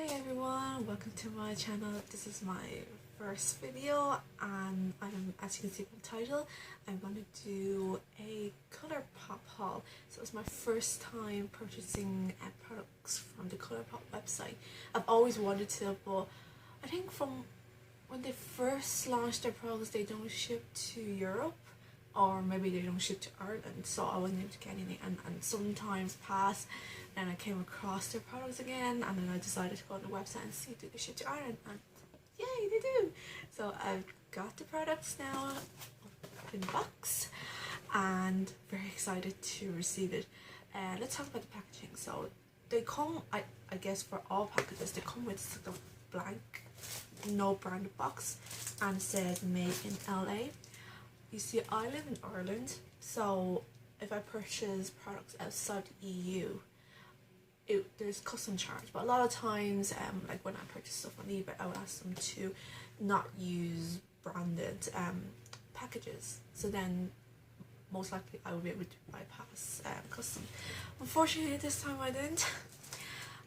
Hi everyone, welcome to my channel. This is my first video and as you can see from the title, I'm going to do a Colourpop haul. So it's my first time purchasing products from the Colourpop website. I've always wanted to, but I think from when they first launched their products they don't ship to Europe, or maybe they don't ship to Ireland, so I wasn't able to get anything, and some times passed and I came across their products again, and then I decided to go on the website and see do they ship to Ireland, and yay, they do. So I've got the products now in the box and very excited to receive it. Let's talk about the packaging. So they come, I guess for all packages, they come with sort of blank, no branded box, and it says made in LA. You see, I live in Ireland, so if I purchase products outside the EU, there's custom charge. But a lot of times, like when I purchase stuff on eBay, I would ask them to not use branded packages. So then, most likely, I would be able to bypass custom. Unfortunately, this time I didn't.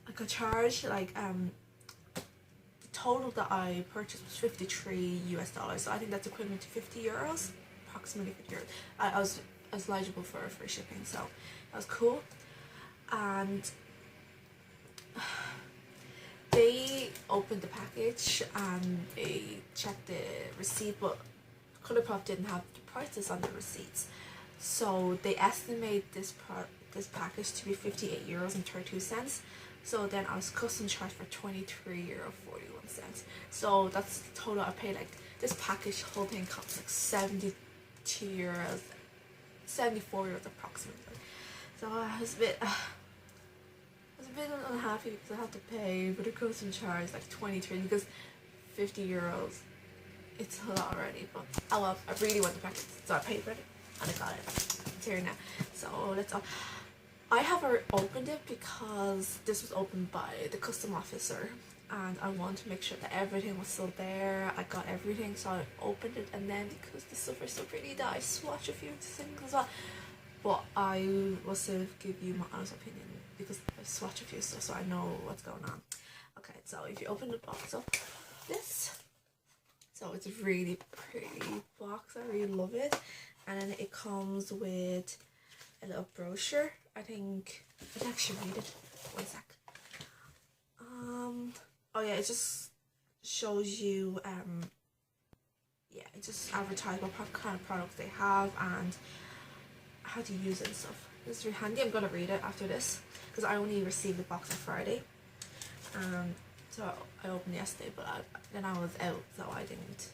I got charged like the total that I purchased was $53 US. So I think that's equivalent to €50. Approximately €50. I was eligible for free shipping, so that was cool. And they opened the package and they checked the receipt, but Colourpop didn't have the prices on the receipts, so they estimate this package to be €58.32. So then I was custom charged for €23.41. So that's the total I paid. Like this package, whole thing costs like €72, €74 approximately. So I was a bit unhappy because I have to pay for the custom charge like 23, because €50, it's a lot already. But oh well, I really want the package, so I paid for it and I got it. It's here now. So let's I have already opened it because this was opened by the custom officer and I want to make sure that everything was still there. I got everything, so I opened it, and then because the stuff is so pretty that I swatch a few things as well. But I will still give you my honest opinion because I swatch a few stuff so I know what's going on. Okay, so if you open the box up, this, so it's a really pretty box. I really love it. And then it comes with a little brochure. I think I can actually read it. One sec. Oh yeah, it just shows you yeah, it just advertises what kind of products they have and how to use it and stuff. It's really handy. I'm gonna read it after this because I only received the box on Friday. So I opened yesterday, but then I was out, so I didn't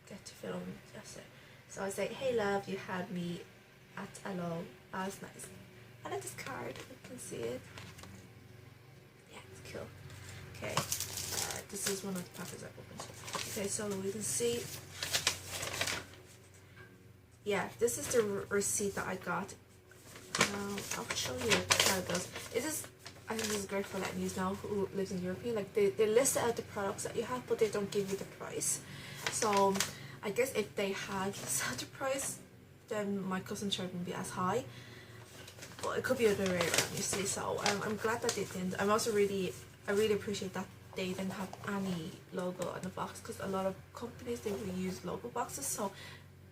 get to film yesterday. So I say, hey love, you had me at hello. That's nice. I like this card. You can see it. Yeah, it's cool. Okay, this is one of the packages I opened. Okay, so we can see. Yeah, this is the receipt that I got. I'll show you how it goes. I think this is great for letting you know who lives in Europe. Like they list out the products that you have, but they don't give you the price. So I guess if they had listed out the price, then my custom charge wouldn't be as high. But it could be the other way around, you see. So I'm glad that they didn't. I really appreciate that they didn't have any logo on the box, because a lot of companies, they will use logo boxes, so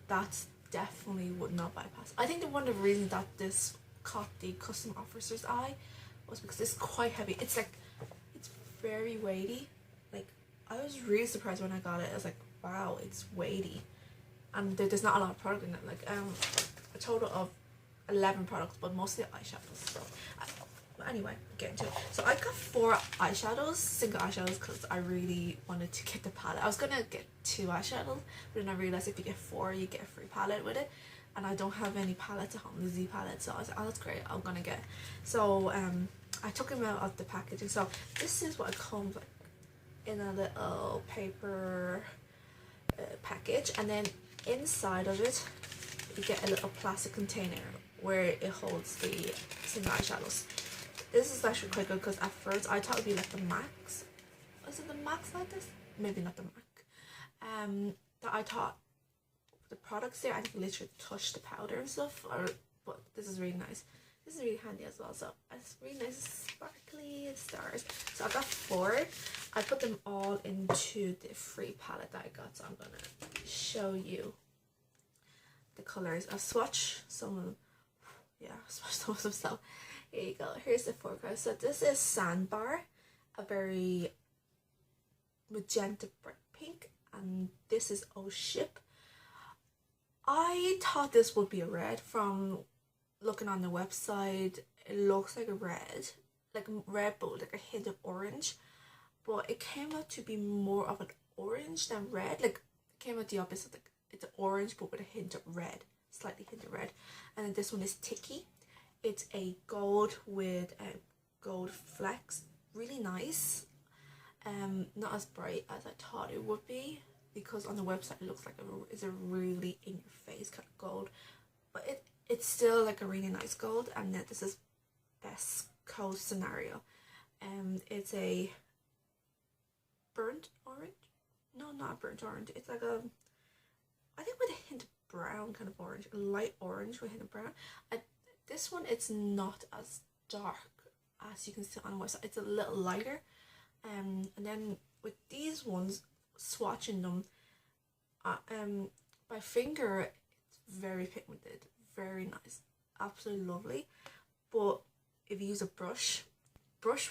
that's definitely would not bypass. I think one of the reasons that this caught the custom officer's eye was because it's quite heavy. It's very weighty. Like I was really surprised when I got it. I was like, wow, it's weighty, and there's not a lot of product in it. Like a total of 11 products, but mostly eyeshadows. So anyway, get into it. So I got 4 eyeshadows, single eyeshadows, because I really wanted to get the palette. I was gonna get 2 eyeshadows, but then I realized if you get 4 you get a free palette with it, and I don't have any palettes at home, the Z palette. So I was like, oh, that's great, I'm gonna get it. So I took them out of the packaging. So this is what it comes like in a little paper package, and then inside of it you get a little plastic container where it holds the single eyeshadows. This is actually quite good because at first I thought it would be like the Max. Is it the Max like this? Maybe not the Mac. That I thought the products there, I can literally touch the powder and stuff. But this is really nice. this is really handy as well. So it's really nice, sparkly stars. So I got 4. I put them all into the free palette that I got. So I'm gonna show you the colors. I've swatched some of them. Yeah, I've swatched some of them. So here you go. Here's the 4 colors. So this is Sandbar, a very magenta bright pink, and this is Oh Ship. I thought this would be a red. From looking on the website, it looks like a red, like red but like a hint of orange, but it came out to be more of an orange than red. Like it came out the opposite, like it's orange but with a hint of red, slightly hint of red. And then this one is Tiki. It's a gold with gold flecks, really nice. Not as bright as I thought it would be, because on the website it looks like it's a really in your face kind of gold, but it's still like a really nice gold. And then this is Best Coast Scenario. It's a burnt orange. No, not burnt orange. It's like a, I think with a hint of brown kind of orange, a light orange with a hint of brown. This one, it's not as dark as you can see on the website. It's a little lighter. And then with these ones, swatching them by finger, it's very pigmented, very nice, absolutely lovely. But if you use a brush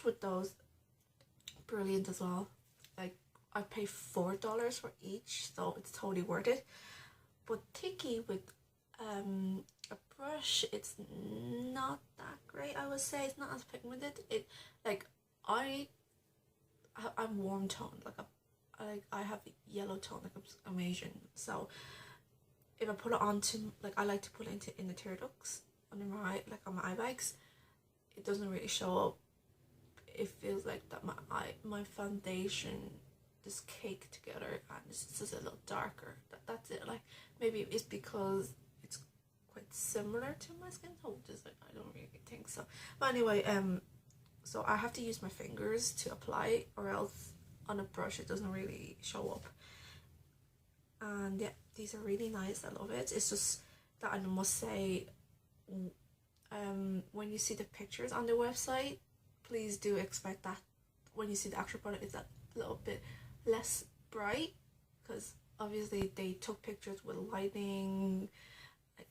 with those, brilliant as well. Like I pay $4 for each, so it's totally worth it. But Tiki with a brush, it's not that great. I would say it's not as pigmented. It like I'm warm toned, I have yellow tone, like I'm Asian. So if I put it onto, like I like to put it in the tear ducts under my, like on my eye bags, it doesn't really show up. It feels like that my foundation just caked together and it's just a little darker. That's it. Like maybe it's because it's quite similar to my skin tone, just like I don't really think so. But anyway, so I have to use my fingers to apply, or else on a brush it doesn't really show up. And yeah, these are really nice. I love it. It's just that I must say, when you see the pictures on the website, please do expect that when you see the actual product, it's a little bit less bright, because obviously they took pictures with lighting, like,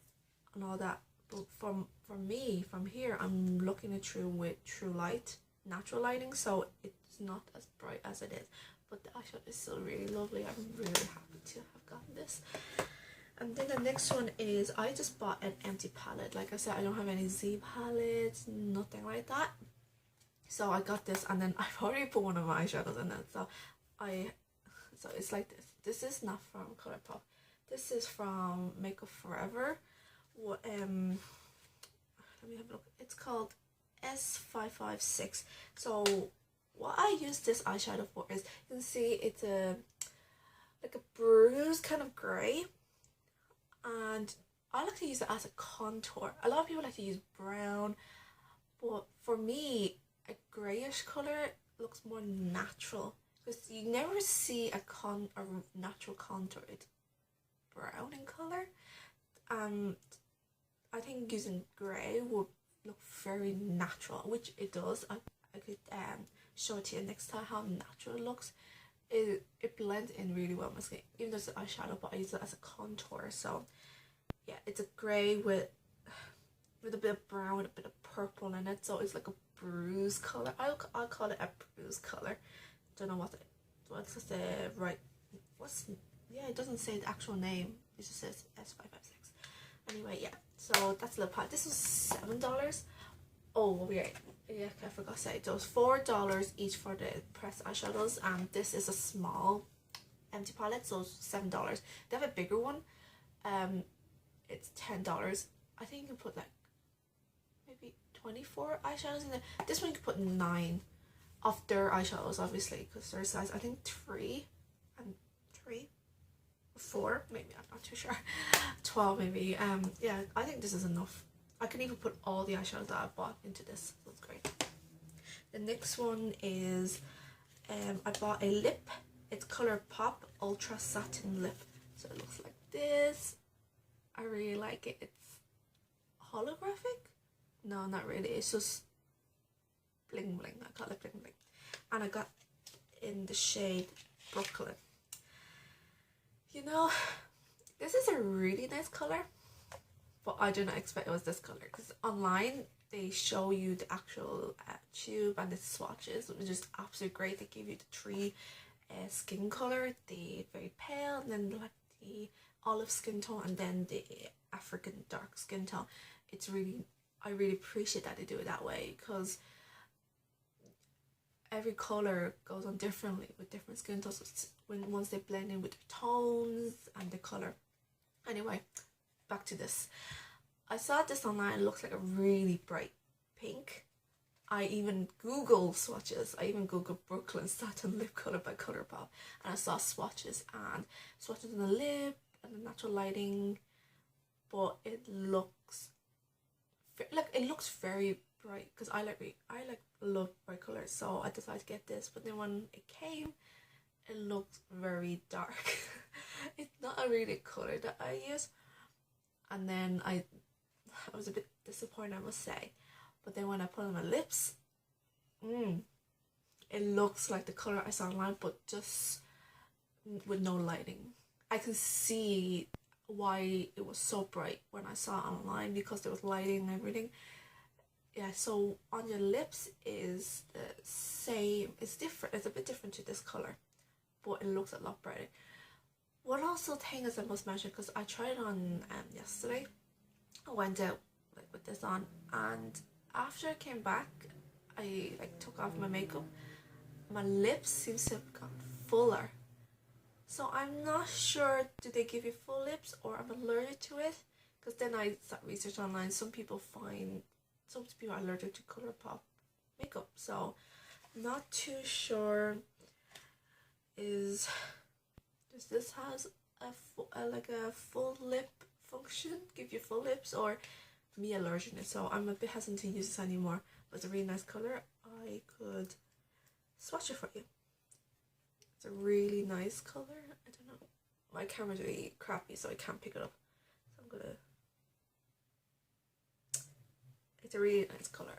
and all that. But from me, from here, I'm looking it through with true light, natural lighting, so it's not as bright as it is. But the eyeshadow is still really lovely. I'm really happy to have gotten this. And then the next one is, I just bought an empty palette. Like I said, I don't have any Z palettes, nothing like that. So I got this, and then I've already put one of my eyeshadows in it. So it's like this. This is not from Colourpop. This is from Makeup Forever. What let me have a look. It's called S556. So what I use this eyeshadow for is, you can see it's like a bruised kind of grey, and I like to use it as a contour. A lot of people like to use brown, but for me, a greyish colour looks more natural, because you never see a natural contour. It's brown in colour. I think using grey would look very natural, which it does. I could show it to you next time how natural it looks. It blends in really well with my skin, even though it's an eyeshadow, but I use it as a contour. So yeah, it's a grey with a bit of brown with a bit of purple in it, so it's like a bruise colour. I'll call it a bruise colour. Don't know what's the right, yeah, it doesn't say the actual name, it just says S556. Anyway, yeah, so that's a little palette. This was $7. Oh, wait, yeah, I forgot to say, it was $4 each for the pressed eyeshadows, and this is a small empty palette, so it's $7. They have a bigger one, it's $10. I think you can put like maybe 24 eyeshadows in there. This one you can put 9 of their eyeshadows, obviously, because their size, I think 3 and 4, maybe, I'm not too sure, 12 maybe. Yeah, I think this is enough. I can even put all the eyeshadows that I bought into this, so it's great. The next one is, I bought a lip. It's Colourpop Ultra Satin Lip. So it looks like this. I really like it. It's holographic? No, not really. It's just bling bling. I call it bling bling. And I got in the shade Brooklyn. You know, this is a really nice color, but I did not expect it was this color, because online they show you the actual tube and the swatches, which is absolutely great. They give you the three skin color, the very pale, and then like the olive skin tone, and then the African dark skin tone. It's really, I really appreciate that they do it that way, because every color goes on differently with different skin tones once they blend in with the tones and the color. Anyway, back to this. I saw this online. It looks like a really bright pink. I even googled swatches. I even googled Brooklyn Satin lip color by Colourpop, and I saw swatches on the lip and the natural lighting, but it looks like, it looks very bright, because I love bright colors, so I decided to get this. But then when it came, it looked very dark. It's not a really color that I use, and then I was a bit disappointed, I must say. But then when I put on my lips, it looks like the color I saw online, but just with no lighting. I can see why it was so bright when I saw it online, because there was lighting and everything. Yeah, so on your lips is the same. It's different. It's a bit different to this color, but it looks a lot brighter. One also thing is I must mention, because I tried it on yesterday. I went out like with this on, and after I came back, I like took off my makeup. My lips seems to have gotten fuller. So I'm not sure, do they give you full lips or I'm allergic to it? Because then I started research online. Some people are allergic to Colourpop makeup, so I'm not too sure. Does this has a full lip function, give you full lips, or me allergic? So I'm a bit hesitant to use this anymore. But it's a really nice color. I could swatch it for you. It's a really nice color. I don't know, my camera's really crappy, so I can't pick it up, so I'm gonna. It's a really nice color.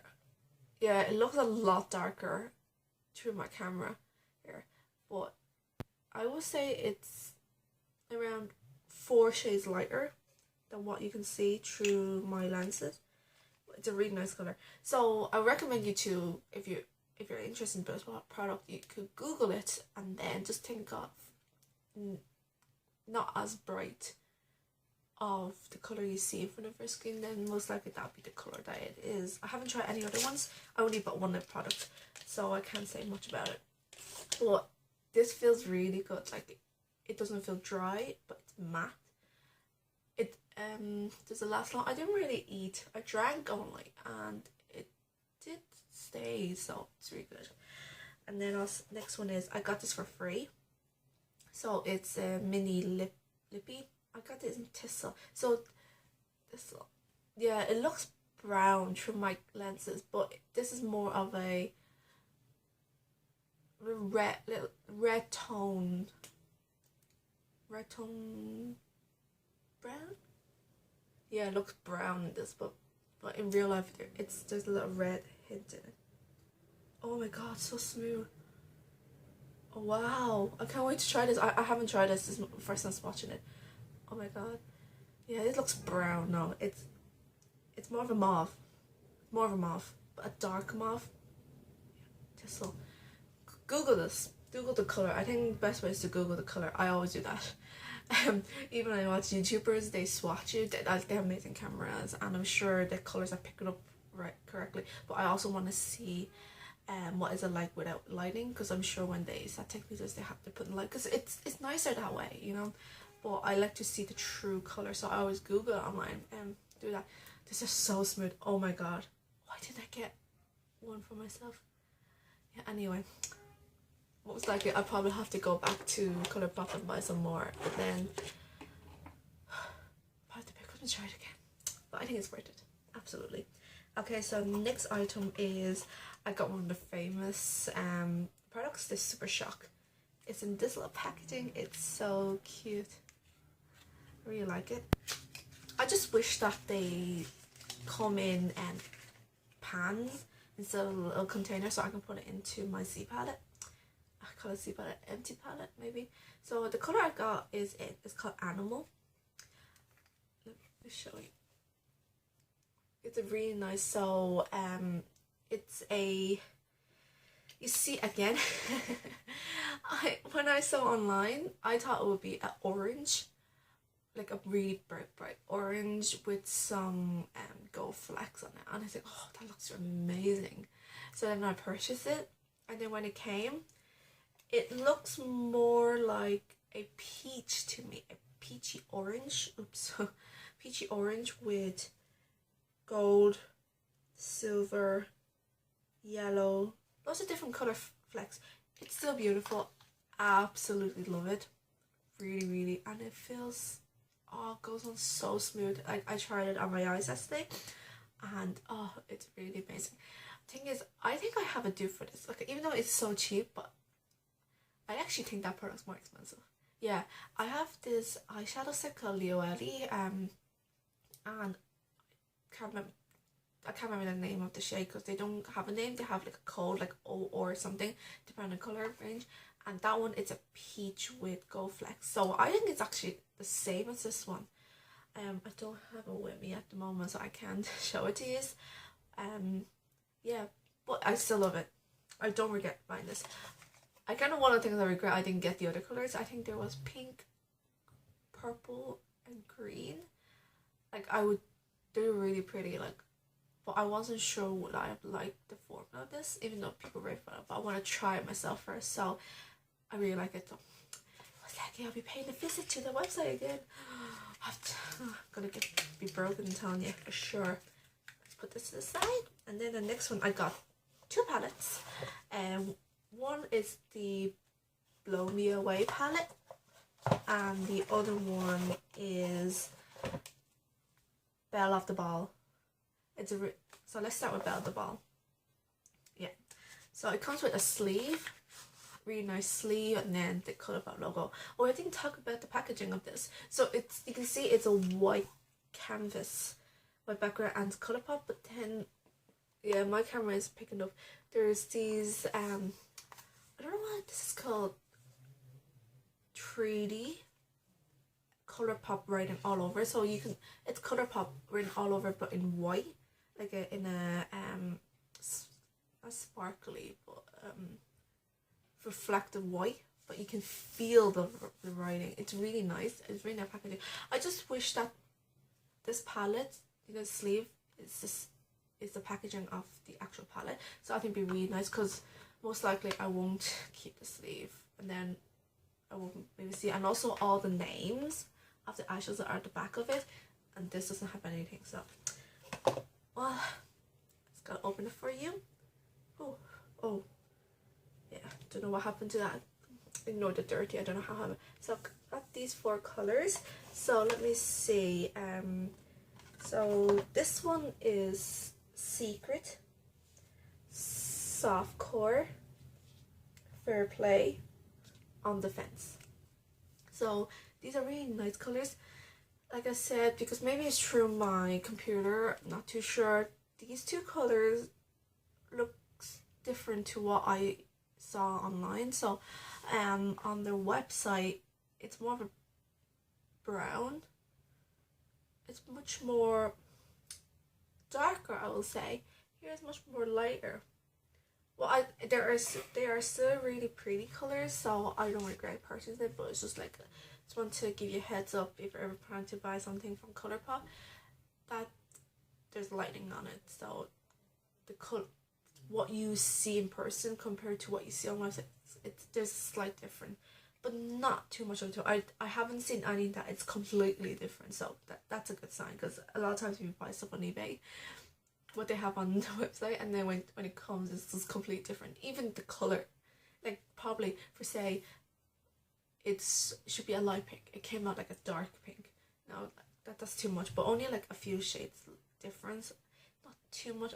Yeah, it looks a lot darker through my camera here, but I would say it's around 4 shades lighter than what you can see through my lenses. It's a really nice color. So I recommend you to, if you're interested in this product, you could Google it and then just think of not as bright of the color you see in front of your skin, then most likely that'll be the color that it is. I haven't tried any other ones. I only bought one lip product, so I can't say much about it. But this feels really good. Like, it doesn't feel dry, but it's matte. Does it last long? I didn't really eat. I drank only, and it did stay, so it's really good. And then next one is, I got this for free. So it's a mini Lippie. I got this in Thistle. So Thistle, yeah, it looks brown through my lenses, but this is more of a red tone brown. Yeah, it looks brown in this, but in real life there's a little red hint in it. Oh my god, so smooth. Oh wow, I can't wait to try this. I haven't tried this. This is the first time watching it. Oh my god. Yeah, it looks brown. No, it's more of a mauve. But a dark mauve. Thistle. Google this. Google the color. I think the best way is to Google the color. I always do that. Even when I watch YouTubers, they swatch it. They have amazing cameras, and I'm sure the colors are picking up correctly. But I also want to see what is it like without lighting, because I'm sure when they start taking pictures, they have to put in light, because it's nicer that way, you know. But I like to see the true color, so I always Google it online and do that. This is so smooth. Oh my god, why did I get one for myself? Yeah, anyway, most likely I'll probably have to go back to Colourpop and buy some more, but then I'll have to pick up and try it again. But I think it's worth it, absolutely. Okay, so next item is, I got one of the famous products, this Super Shock. It's in this little packaging. It's so cute. I really like it. I just wish that they come in pans instead of a little container, so I can put it into my C palette. I call it C palette, empty palette maybe. So the color I got is it's called Animal. Let me show you. It's a really nice, so it's a, you see again, when I saw online, I thought it would be an orange, like a really bright orange with some gold flecks on it, and I said, oh, that looks amazing. So then I purchased it, and then when it came, it looks more like a peach to me, a peachy orange. Oops, peachy orange with gold, silver, yellow, lots of different color flecks. It's still beautiful. Absolutely love it. Really, and it feels, oh, it goes on so smooth. I tried it on my eyes yesterday, and oh, it's really amazing. Thing is, I think I have a dupe for this. Like, even though it's so cheap, but I actually think that product's more expensive. Yeah, I have this eyeshadow set called Lippie, and I can't remember the name of the shade because they don't have a name. They have like a code, like O or something, depending on color range. And that one, it's a peach with gold flecks. So I think it's actually the same as this one. I don't have it with me at the moment, so I can't show it to you. Yeah, but I still love it. I don't regret buying this. I kind of, one of the things I regret, I didn't get the other colors. I think there was pink, purple, and green. Like, they were really pretty, like, but I wasn't sure would I have liked the formula of this, even though people rave about it, but I want to try it myself first, so I really like it. So I was like, yeah, I'll be paying a visit to the website again. I'm gonna be broken, I'm telling you, for sure. Let's put this to the side, and then the next one, I got two palettes. One is the Blow Me Away palette, and the other one is Belle of the Ball. It's a so let's start with Belle of the Ball. Yeah, so it comes with a sleeve, really nice sleeve, and then the Colourpop logo. Oh, I didn't talk about the packaging of this. So it's, you can see it's a white canvas, white background and Colourpop, but then yeah, my camera is picking up. There's these I don't know what this is called, 3D Colourpop writing all over. So you can, it's Colourpop written all over, but in white, like in a not sparkly, but reflective white. But you can feel the writing. It's really nice. It's really nice packaging. I just wish that this palette, the sleeve, is the packaging of the actual palette. So I think it'd be really nice, because most likely I won't keep the sleeve, and then I won't maybe see it. And also all the names of the eyeshadows are at the back of it, and this doesn't have anything. So, well, just gotta open it for you. Oh, yeah, don't know what happened to that. Ignore the dirty, I don't know how happened. So I've got these 4 colors. So let me see. So this one is Secret, Soft Core, Fair Play, On the Fence. So these are really nice colors. Like I said, because maybe it's through my computer, I'm not too sure, these 2 colors looks different to what I saw online. So on their website, it's more of a brown. It's much more darker, I will say. Here is much more lighter. Well, they are still really pretty colors, so I don't regret purchasing it. But it's just like, just want to give you a heads up if you're ever planning to buy something from Colourpop, that there's lighting on it. So the what you see in person compared to what you see on website, there's a slight difference, but not too much of it. I haven't seen any that it's completely different, so that's a good sign, because a lot of times you buy stuff on eBay, what they have on the website, and then when it comes, it's just completely different. Even the color, like probably for say it should be a light pink, it came out like a dark pink. No, that's too much, but only like a few shades difference, not too much.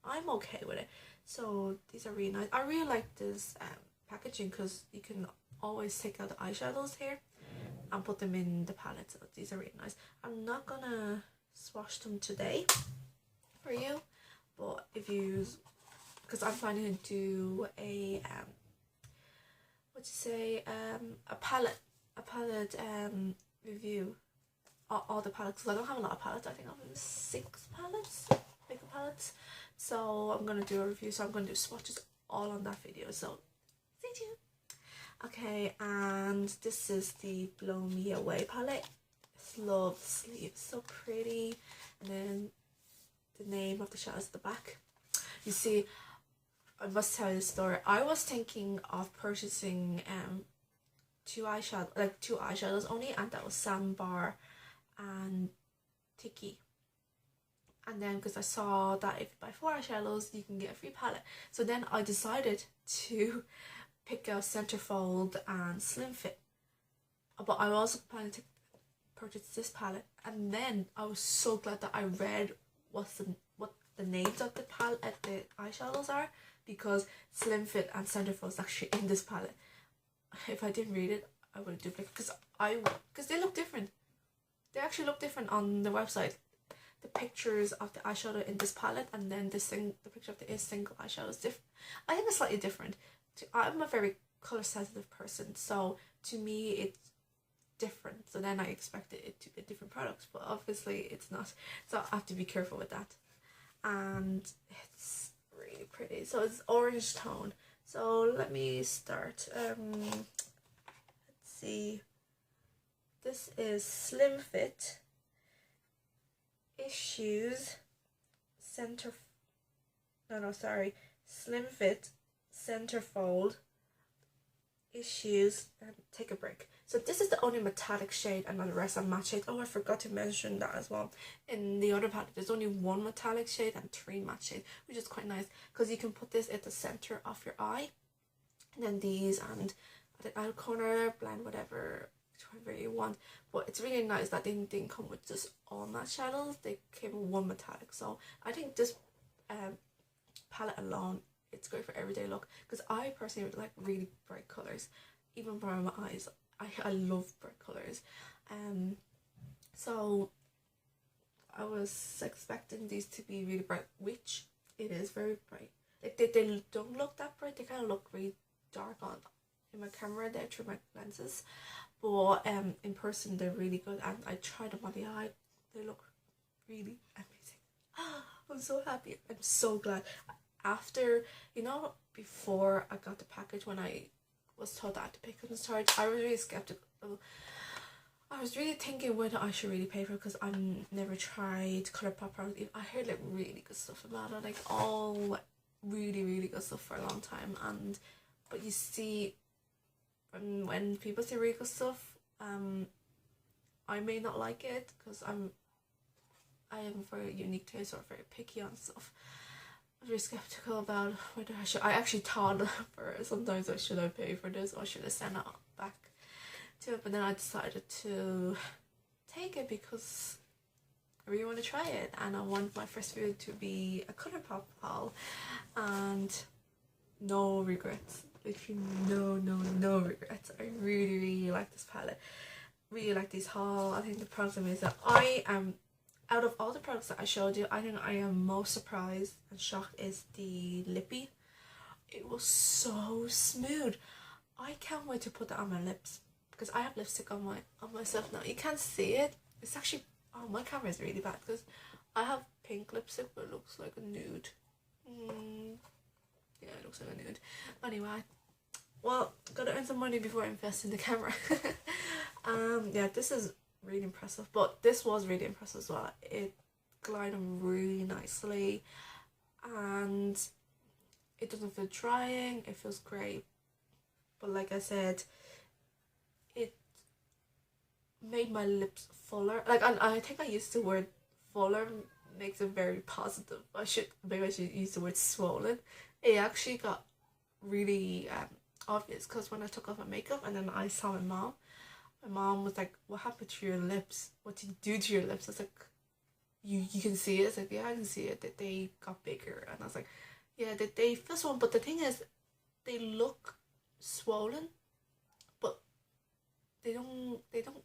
I'm okay with it. So these are really nice. I really like this packaging, because you can always take out the eyeshadows here and put them in the palette. So these are really nice. I'm not gonna swatch them today for you, but if you, because I'm planning to do a a palette review, all the palettes, because I don't have a lot of palettes. I think I have 6 palettes, makeup palettes, so I'm gonna do a review, so I'm gonna do swatches all on that video, so stay tuned. Okay, and this is the Blow Me Away palette. I love the sleeve, it's so pretty, and then the name of the shadows at the back. You see, I must tell you the story. I was thinking of purchasing 2 eyeshadows only, and that was Sandbar and Tiki. And then because I saw that if you buy 4 eyeshadows you can get a free palette, so then I decided to pick out Centerfold and Slim Fit. But I was also planning to purchase this palette, and then I was so glad that I read what the names of the eyeshadows are, because Slim Fit and Centerfold is actually in this palette. If I didn't read it, I would have duplicated, because they look different. They actually look different on the website. The pictures of the eyeshadow in this palette and then the picture of the single eyeshadow is different. I think it's slightly different. I'm a very color sensitive person, so to me it's different. So then I expected it to be different products, but obviously it's not. So I have to be careful with that. And it's really pretty. So it's orange tone. So let me start. Let's see. This is Slim Fit Issues Slim Fit Centerfold Issues and Take a Break. So this is the only metallic shade, and the rest are matte shades. Oh, I forgot to mention that as well. In the other palette there's only 1 metallic shade and 3 matte shades, which is quite nice, because you can put this at the center of your eye, and then these and the outer corner, blend whatever you want. But it's really nice that they didn't come with just all matte shadows, they came with 1 metallic. So I think this palette alone, it's great for everyday look, because I personally like really bright colors, even for my eyes. I love bright colors. So I was expecting these to be really bright, which it is very bright. Like they don't look that bright, they kind of look really dark on in my camera there through my lenses, but in person they're really good, and I tried them on the eye, they look really amazing. I'm so happy, I'm so glad. After, before I got the package, when I was told that I had to pay customs charge, I was really skeptical. I was really thinking whether I should really pay for it, because I've never tried Colourpop products. I heard like really good stuff about it, like all really really good stuff for a long time. But you see, when people say really good stuff, I may not like it, because I am very unique taste, or very picky on stuff. I was very skeptical about whether I should. I actually thought for sometimes should I pay for this, or should I send it back to it, but then I decided to take it because I really want to try it, and I want my first video to be a Colourpop haul, and no regrets. Literally no regrets. I really really like this palette, really like this haul. I think the products are amazing. I am, out of all the products that I showed you, I think I am most surprised and shocked is the Lippie. It was so smooth. I can't wait to put that on my lips, because I have lipstick on myself now. You can't see it. It's actually, oh, my camera is really bad, because I have pink lipstick but it looks like a nude. Yeah, it looks like a nude. Anyway, well, gotta earn some money before I invest in the camera. Yeah, this is really impressive, but this was really impressive as well. It glided really nicely, and it doesn't feel drying, it feels great. But like I said, it made my lips fuller. Like I think I used the word fuller makes it very positive. Maybe I should use the word swollen. It actually got really obvious, because when I took off my makeup and then I saw my mom was like, what happened to your lips? What did you do to your lips? I was like, you can see it? I was like, yeah, I can see it, that they got bigger. And I was like, yeah, that they feel swollen, but the thing is, they look swollen, but they don't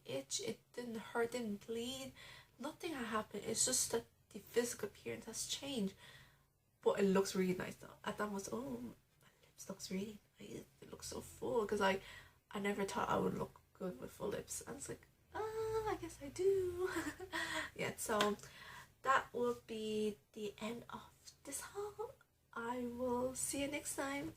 itch, it didn't hurt, didn't bleed, nothing had happened. It's just that the physical appearance has changed. but it looks really nice though. I thought was, oh, my lips looks really nice. It looks so full, because I never thought I would look good with full lips. I was like, I guess I do. Yeah, so that will be the end of this haul. I will see you next time.